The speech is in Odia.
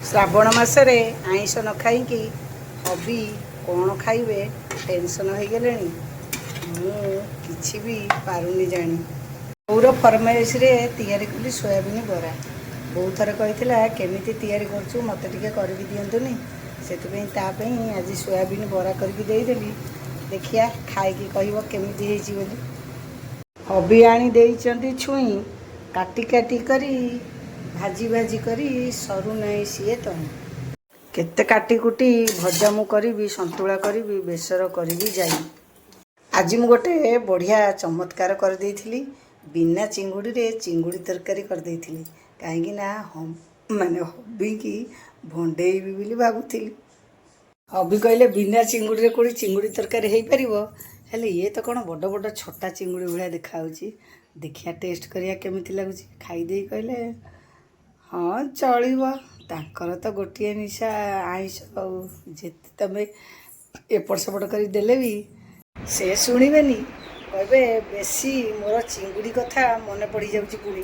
ଶ୍ରାବଣ ମାସରେ ଆଇଁଷ ନ ଖାଇକି ହବି କ'ଣ ଖାଇବେ ଟେନସନ୍ ହେଇଗଲେଣି। ମୁଁ କିଛି ବି ପାରୁନି ଜାଣି। ବୋଉର ଫରମାଇଶରେ ତିଆରି କଲି ସୋୟାବିନ୍ ବରା। ବୋଉ ଥରେ କହିଥିଲା କେମିତି ତିଆରି କରୁଛୁ ମୋତେ ଟିକେ କରିକି ଦିଅନ୍ତୁନି। ସେଥିପାଇଁ ତା ପାଇଁ ଆଜି ସୋୟାବିନ୍ ବରା କରିକି ଦେଇଦେଲି। ଦେଖିଆ ଖାଇକି କହିବ କେମିତି ହେଇଛି ବୋଲି। ହବି ଆଣି ଦେଇଛନ୍ତି ଛୁଇଁ, କାଟି କାଟି କରି ଭାଜି ଭାଜି କରି ସରୁ ନାହିଁ ସିଏ ତହିଁ। କେତେ କାଟି କୁଟି ଭଜା ମୁଁ କରିବି, ସନ୍ତୁଳା କରିବି, ବେସର କରିବି ଯାଇ। ଆଜି ମୁଁ ଗୋଟେ ବଢ଼ିଆ ଚମତ୍କାର କରିଦେଇଥିଲି। ବିନା ଚିଙ୍ଗୁଡ଼ିରେ ଚିଙ୍ଗୁଡ଼ି ତରକାରୀ କରିଦେଇଥିଲି। କାହିଁକି ନା ହବିକି ଭଣ୍ଡେଇବି ବୋଲି ଭାବୁଥିଲି। ହବି କହିଲେ ବିନା ଚିଙ୍ଗୁଡ଼ିରେ କେଉଁଠି ଚିଙ୍ଗୁଡ଼ି ତରକାରୀ ହେଇପାରିବ? ହେଲେ ଇଏ ତ କ'ଣ ବଡ଼ ବଡ଼ ଛୋଟା ଚିଙ୍ଗୁଡ଼ି ଭଳିଆ ଦେଖାହେଉଛି। ଦେଖିଆ ଟେଷ୍ଟ କରିବା କେମିତି ଲାଗୁଛି। ଖାଇଦେଇ କହିଲେ ହଁ ଚଳିବ। ତାଙ୍କର ତ ଗୋଟିଏ ନିଶା ଆଇଁଷ, ଆଉ ଯେତେ ତମେ ଏପଟ ସେପଟ କରି ଦେଲେ ବି ସେ ଶୁଣିବେନି। କହିବେ ବେଶୀ ମୋର ଚିଙ୍ଗୁଡ଼ି କଥା ମନେ ପଡ଼ିଯାଉଛି ପୁଣି।